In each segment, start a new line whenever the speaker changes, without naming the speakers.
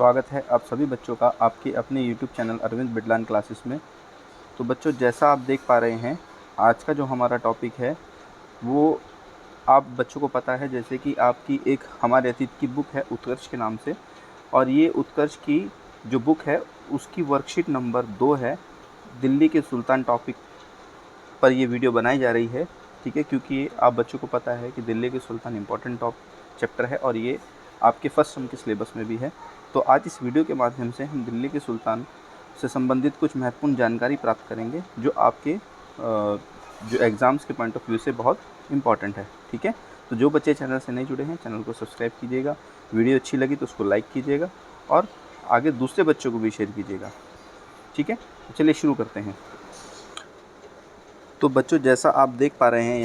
स्वागत है आप सभी बच्चों का आपके अपने YouTube channel Arvind Bidlan classes में। तो बच्चों, जैसा आप देख पा रहे हैं, आज का जो हमारा टॉपिक है वो आप बच्चों को पता है, जैसे कि आपकी एक हमारे अतीत की बुक है उत्कर्ष के नाम से। और ये उत्कर्ष की जो बुक है उसकी वर्कशीट नंबर 2 है। दिल्ली के सुल्तान टॉपिक पर ये वीडियो बनाई जा रही है, ठीक है, क्योंकि आप बच्चों को पता है कि दिल्ली के सुल्तान इम्पोर्टेंट चैप्टर है और ये आपके फर्स्ट टर्म के सिलेबस में भी है। तो आज इस वीडियो के माध्यम से हम दिल्ली के सुल्तान से संबंधित कुछ महत्वपूर्ण जानकारी प्राप्त करेंगे जो आपके जो एग्ज़ाम्स के पॉइंट ऑफ व्यू से बहुत इम्पॉर्टेंट है, ठीक है। तो जो बच्चे चैनल से नहीं जुड़े हैं, चैनल को सब्सक्राइब कीजिएगा, वीडियो अच्छी लगी तो उसको लाइक कीजिएगा और आगे दूसरे बच्चों को भी शेयर कीजिएगा, ठीक है। तो चलिए शुरू करते हैं। तो बच्चों, जैसा आप देख पा रहे हैं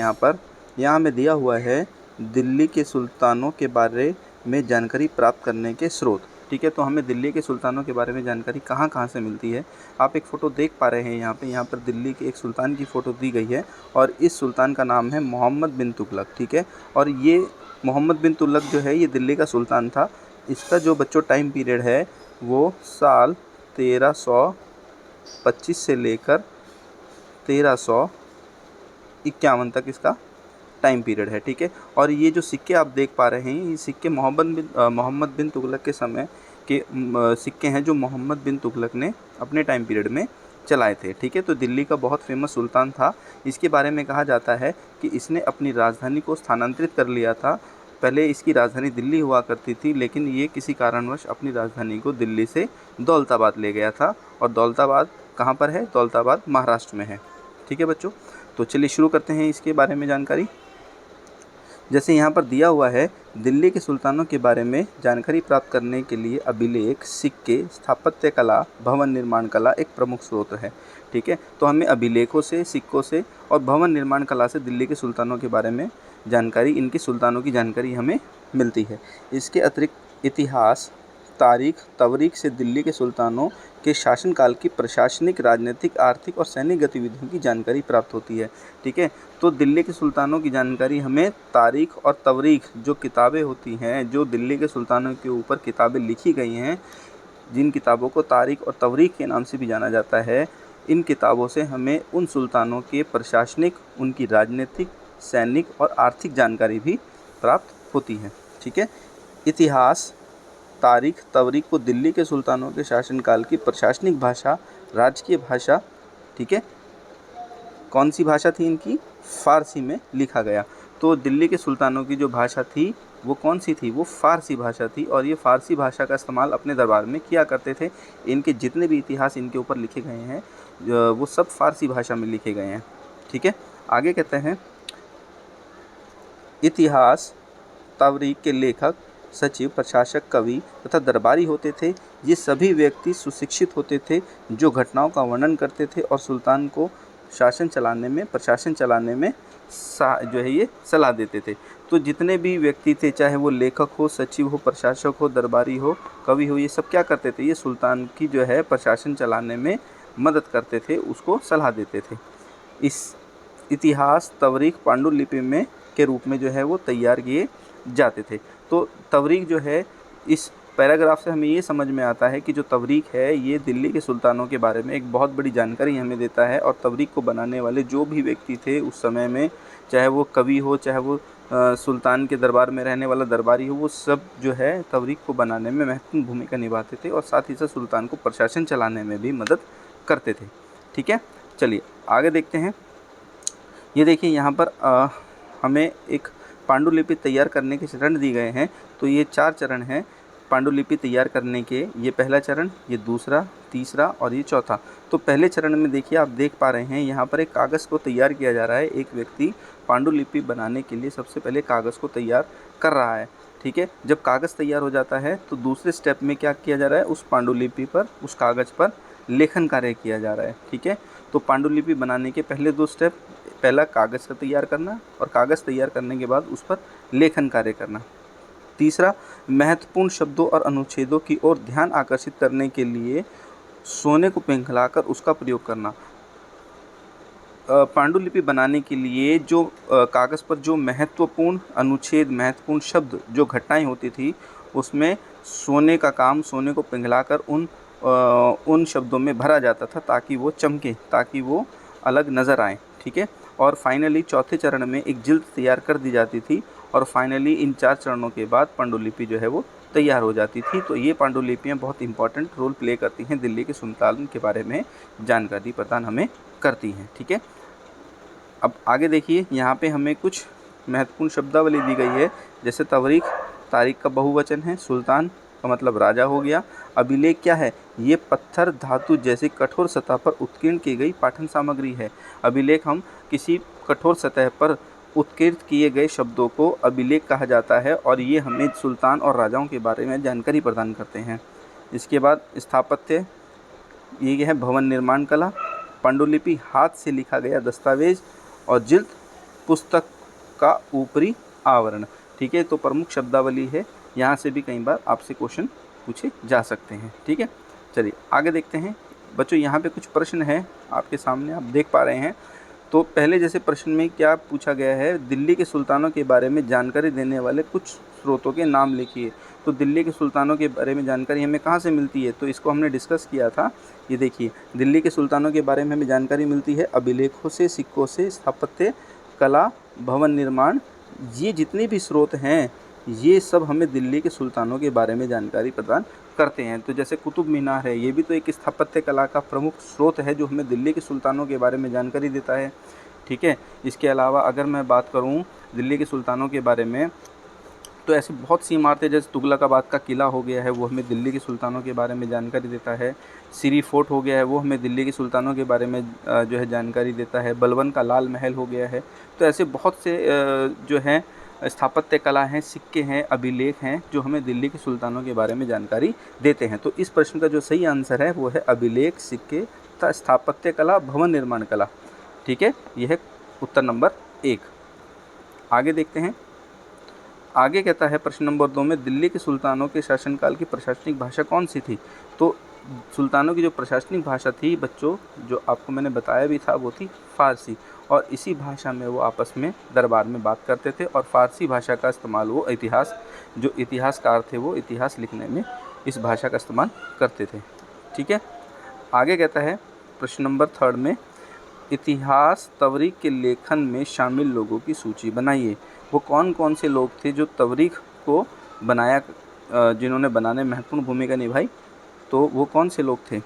यहाँ हमें दिया हुआ है दिल्ली के सुल्तानों के बारे में जानकारी प्राप्त करने के स्रोत, ठीक है। तो हमें दिल्ली के सुल्तानों के बारे में जानकारी कहाँ कहाँ से मिलती है, आप एक फ़ोटो देख पा रहे हैं यहाँ पर दिल्ली के एक सुल्तान की फ़ोटो दी गई है और इस सुल्तान का नाम है मोहम्मद बिन तुगलक, ठीक है। और ये मोहम्मद बिन तुगलक जो है ये दिल्ली का सुल्तान था। इसका जो बच्चों टाइम पीरियड है वो साल 1325 से लेकर 1351 तक इसका टाइम पीरियड है, ठीक है। और ये जो सिक्के आप देख पा रहे हैं, ये सिक्के मोहम्मद बिन तुगलक के समय के सिक्के हैं जो मोहम्मद बिन तुगलक ने अपने टाइम पीरियड में चलाए थे, ठीक है। तो दिल्ली का बहुत फेमस सुल्तान था। इसके बारे में कहा जाता है कि इसने अपनी राजधानी को स्थानांतरित कर लिया था। पहले इसकी राजधानी दिल्ली हुआ करती थी, लेकिन ये किसी कारणवश अपनी राजधानी को दिल्ली से दौलताबाद ले गया था। और दौलताबाद कहाँ पर है? दौलताबाद महाराष्ट्र में है, ठीक है बच्चों। तो चलिए शुरू करते हैं इसके बारे में जानकारी। जैसे यहाँ पर दिया हुआ है, दिल्ली के सुल्तानों के बारे में जानकारी प्राप्त करने के लिए अभिलेख, सिक्के, स्थापत्य कला, भवन निर्माण कला एक प्रमुख स्रोत है, ठीक है। तो हमें अभिलेखों से, सिक्कों से और भवन निर्माण कला से दिल्ली के सुल्तानों के बारे में जानकारी, इनके सुल्तानों की जानकारी हमें मिलती है। इसके अतिरिक्त इतिहास, तारीख, तवारीख से दिल्ली के सुल्तानों के शासनकाल की प्रशासनिक, राजनीतिक, आर्थिक और सैनिक गतिविधियों की जानकारी प्राप्त होती है, ठीक है। तो दिल्ली के सुल्तानों की जानकारी हमें तारीख और तवारीख, जो किताबें होती हैं, जो दिल्ली के सुल्तानों के ऊपर किताबें लिखी गई हैं, जिन किताबों को तारीख और तवारीख के नाम से भी जाना जाता है, इन किताबों से हमें उन सुल्तानों के प्रशासनिक, उनकी राजनीतिक, सैनिक और आर्थिक जानकारी भी प्राप्त होती है, ठीक है। इतिहास, तारीख, तवारीख को दिल्ली के सुल्तानों के शासनकाल की प्रशासनिक भाषा, राजकीय भाषा, ठीक है, कौन सी भाषा थी इनकी? फ़ारसी में लिखा गया। तो दिल्ली के सुल्तानों की जो भाषा थी वो कौन सी थी? वो फ़ारसी भाषा थी और ये फ़ारसी भाषा का इस्तेमाल अपने दरबार में किया करते थे। इनके जितने भी इतिहास इनके ऊपर लिखे गए हैं वो सब फ़ारसी भाषा में लिखे गए हैं, ठीक है। आगे कहते हैं, इतिहास, तवारीख के लेखक, सचिव, प्रशासक, कवि तथा दरबारी होते थे। ये सभी व्यक्ति सुशिक्षित होते थे जो घटनाओं का वर्णन करते थे और सुल्तान को प्रशासन चलाने में जो है ये सलाह देते थे। तो जितने भी व्यक्ति थे, चाहे वो लेखक हो, सचिव हो, प्रशासक हो, दरबारी हो, कवि हो, ये सब क्या करते थे? ये सुल्तान की जो है प्रशासन चलाने में मदद करते थे, उसको सलाह देते थे। इस इतिहास, तवारीख पांडुलिपि में के रूप में जो है वो तैयार किए जाते थे। तो तवारीख जो है, इस पैराग्राफ से हमें ये समझ में आता है कि जो तवारीख है ये दिल्ली के सुल्तानों के बारे में एक बहुत बड़ी जानकारी हमें देता है। और तवारीख को बनाने वाले जो भी व्यक्ति थे उस समय में, चाहे वो कवि हो, चाहे वो सुल्तान के दरबार में रहने वाला दरबारी हो, वो सब जो है तवारीख को बनाने में महत्वपूर्ण भूमिका निभाते थे और साथ ही साथ सुल्तान को प्रशासन चलाने में भी मदद करते थे, ठीक है। चलिए आगे देखते हैं। ये देखिए यहाँ पर हमें एक पांडुलिपि तैयार करने के चरण दिए गए हैं। तो ये 4 चरण हैं पांडुलिपि तैयार करने के। ये पहला चरण, ये दूसरा, तीसरा और ये चौथा। तो पहले चरण में देखिए, आप देख पा रहे हैं यहाँ पर एक कागज़ को तैयार किया जा रहा है। एक व्यक्ति पांडुलिपि बनाने के लिए सबसे पहले कागज़ को तैयार कर रहा है, ठीक है। जब कागज़ तैयार हो जाता है तो दूसरे स्टेप में क्या किया जा रहा है? उस पांडुलिपि पर, उस कागज़ पर लेखन कार्य किया जा रहा है, ठीक है। तो पांडुलिपि बनाने के पहले 2 स्टेप, पहला कागज़ का तैयार करना और कागज़ तैयार करने के बाद उस पर लेखन कार्य करना। तीसरा, महत्वपूर्ण शब्दों और अनुच्छेदों की ओर ध्यान आकर्षित करने के लिए सोने को पिघलाकर उसका प्रयोग करना। पांडुलिपि बनाने के लिए जो कागज़ पर जो महत्वपूर्ण अनुच्छेद, महत्वपूर्ण शब्द, जो घटनाएं होती थी, उसमें सोने का काम, सोने को पिघलाकर उन शब्दों में भरा जाता था ताकि वो चमके, ताकि वो अलग नज़र आए, ठीक है। और फाइनली चौथे चरण में एक जिल्द तैयार कर दी जाती थी और फाइनली इन 4 चरणों के बाद पांडुलिपि जो है वो तैयार हो जाती थी। तो ये पांडुलिपियाँ बहुत इंपॉर्टेंट रोल प्ले करती हैं, दिल्ली के सुल्तान के बारे में जानकारी प्रदान हमें करती हैं, ठीक है। अब आगे देखिए, यहाँ पे हमें कुछ महत्वपूर्ण शब्दावली दी गई है, जैसे तवरीख, तारीख का बहुवचन है, सुल्तान का मतलब राजा हो गया। अभिलेख क्या है? ये पत्थर, धातु जैसी कठोर सतह पर उत्कीर्ण की गई पाठन सामग्री है। अभिलेख, हम किसी कठोर सतह पर उत्कीर्ण किए गए शब्दों को अभिलेख कहा जाता है और ये हमें सुल्तान और राजाओं के बारे में जानकारी प्रदान करते हैं। इसके बाद स्थापत्य, ये है भवन निर्माण कला। पांडुलिपि, हाथ से लिखा गया दस्तावेज। और जिल्द, पुस्तक का ऊपरी आवरण, ठीक है। तो प्रमुख शब्दावली है, यहाँ से भी कई बार आपसे क्वेश्चन पूछे जा सकते हैं, ठीक है। चलिए आगे देखते हैं बच्चों, यहाँ पे कुछ प्रश्न हैं आपके सामने, आप देख पा रहे हैं। तो पहले जैसे प्रश्न में क्या पूछा गया है, दिल्ली के सुल्तानों के बारे में जानकारी देने वाले कुछ स्रोतों के नाम लिखिए। तो दिल्ली के सुल्तानों के बारे में जानकारी हमें कहाँ से मिलती है, तो इसको हमने डिस्कस किया था। ये देखिए, दिल्ली के सुल्तानों के बारे में हमें जानकारी मिलती है अभिलेखों से, सिक्कों से, स्थापत्य कला, भवन निर्माण, ये जितने भी स्रोत हैं ये सब हमें दिल्ली के सुल्तानों के बारे में जानकारी प्रदान करते हैं। तो जैसे कुतुब मीनार है, ये भी तो एक स्थापत्य कला का प्रमुख स्रोत है जो हमें दिल्ली के सुल्तानों के बारे में जानकारी देता है, ठीक है। इसके अलावा अगर मैं बात करूं दिल्ली के सुल्तानों के बारे में, तो ऐसी बहुत सी इमारतें, जैसे तुगलकाबाद का किला हो गया है, वो हमें दिल्ली के सुल्तानों के बारे में जानकारी देता है। सीरी फोर्ट हो गया है, वो हमें दिल्ली के सुल्तानों के बारे में जो है जानकारी देता है। बलबन का लाल महल हो गया है। तो ऐसे बहुत से जो हैं स्थापत्य कला हैं, सिक्के हैं, अभिलेख हैं जो हमें दिल्ली के सुल्तानों के बारे में जानकारी देते हैं। तो इस प्रश्न का जो सही आंसर है वो है अभिलेख, सिक्के तथा स्थापत्य कला, भवन निर्माण कला, ठीक है। यह है उत्तर नंबर 1। आगे देखते हैं, आगे कहता है प्रश्न नंबर 2 में, दिल्ली के सुल्तानों के शासनकाल की प्रशासनिक भाषा कौन सी थी। तो सुल्तानों की जो प्रशासनिक भाषा थी बच्चों, जो आपको मैंने बताया भी था, वो थी फ़ारसी। और इसी भाषा में वो आपस में दरबार में बात करते थे और फ़ारसी भाषा का इस्तेमाल वो जो इतिहासकार थे वो इतिहास लिखने में इस भाषा का इस्तेमाल करते थे, ठीक है। आगे कहता है प्रश्न नंबर 3 में, इतिहास तवरीख के लेखन में शामिल लोगों की सूची बनाइए। वो कौन कौन से लोग थे जो तवरीख को बनाया, जिन्होंने बनाने में महत्वपूर्ण भूमिका निभाई। तो वो कौन से लोग थे,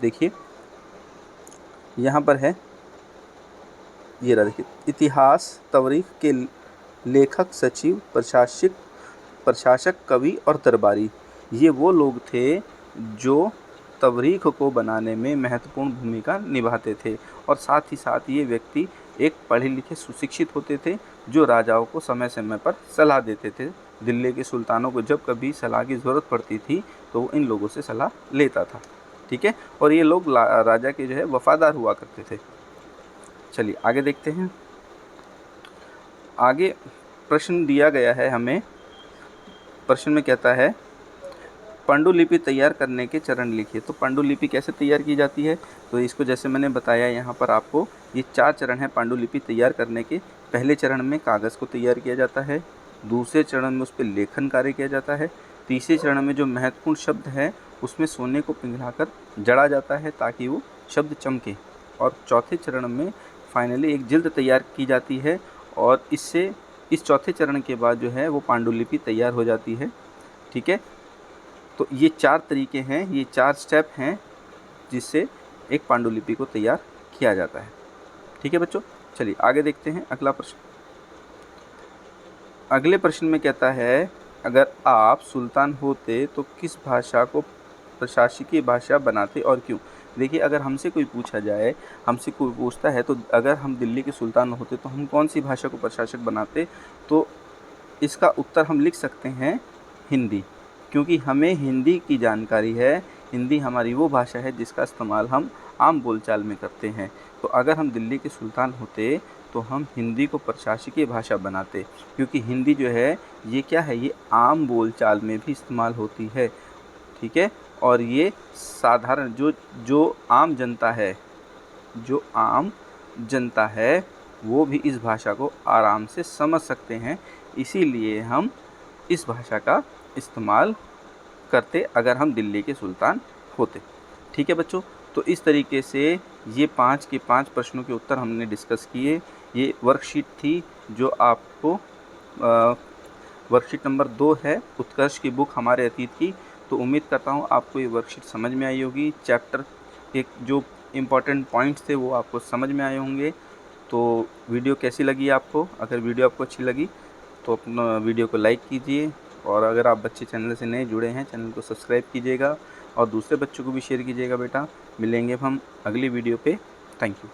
देखिए यहाँ पर है, ये रहा, देखिए, इतिहास तवरीख के लेखक, सचिव, प्रशासक, कवि और दरबारी, ये वो लोग थे जो तवरीख को बनाने में महत्वपूर्ण भूमिका निभाते थे। और साथ ही साथ ये व्यक्ति एक पढ़े लिखे सुशिक्षित होते थे जो राजाओं को समय समय पर सलाह देते थे। दिल्ली के सुल्तानों को जब कभी सलाह की ज़रूरत पड़ती थी तो वो इन लोगों से सलाह लेता था, ठीक है। और ये लोग राजा के जो है वफ़ादार हुआ करते थे। चलिए आगे देखते हैं। आगे प्रश्न दिया गया है हमें, प्रश्न में कहता है पांडुलिपि तैयार करने के चरण लिखिए। तो पांडुलिपि कैसे तैयार की जाती है, तो इसको जैसे मैंने बताया यहाँ पर आपको, ये 4 चरण हैं पांडुलिपि तैयार करने के। पहले चरण में कागज़ को तैयार किया जाता है, दूसरे चरण में उस पर लेखन कार्य किया जाता है, तीसरे चरण में जो महत्वपूर्ण शब्द है उसमें सोने को पिघलाकर जड़ा जाता है ताकि वो शब्द चमके, और चौथे चरण में फाइनली एक जिल्द तैयार की जाती है और इस चौथे चरण के बाद जो है वो पांडुलिपि तैयार हो जाती है, ठीक है। तो ये 4 तरीके हैं, ये 4 स्टेप हैं जिससे एक पांडुलिपि को तैयार किया जाता है, ठीक है बच्चों। चलिए आगे देखते हैं अगला प्रश्न। अगले प्रश्न में कहता है, अगर आप सुल्तान होते तो किस भाषा को प्रशासकीय भाषा बनाते और क्यों। देखिए, अगर हमसे कोई पूछा जाए, हमसे कोई पूछता है तो अगर हम दिल्ली के सुल्तान होते तो हम कौन सी भाषा को प्रशासक बनाते, तो इसका उत्तर हम लिख सकते हैं हिंदी, क्योंकि हमें हिंदी की जानकारी है। हिंदी हमारी वो भाषा है जिसका इस्तेमाल हम आम बोलचाल में करते हैं। तो अगर हम दिल्ली के सुल्तान होते तो हम हिंदी को प्रशासकीय भाषा बनाते, क्योंकि हिंदी जो है ये क्या है, ये आम बोलचाल में भी इस्तेमाल होती है, ठीक है। और ये साधारण जो आम जनता है वो भी इस भाषा को आराम से समझ सकते हैं, इसीलिए हम इस भाषा का इस्तेमाल करते अगर हम दिल्ली के सुल्तान होते। ठीक है बच्चों, तो इस तरीके से ये 5 के 5 प्रश्नों के उत्तर हमने डिस्कस किए। ये वर्कशीट थी जो आपको वर्कशीट नंबर 2 है उत्कर्ष की बुक हमारे अतीत की। तो उम्मीद करता हूँ आपको ये वर्कशीट समझ में आई होगी। चैप्टर के जो इम्पोर्टेंट पॉइंट्स थे वो आपको समझ में आए होंगे। तो वीडियो कैसी लगी आपको? अगर वीडियो आपको अच्छी लगी तो अपना वीडियो को लाइक कीजिए, और अगर आप बच्चे चैनल से नए जुड़े हैं चैनल को सब्सक्राइब कीजिएगा और दूसरे बच्चों को भी शेयर कीजिएगा बेटा। मिलेंगे हम अगली वीडियो पे। Thank you.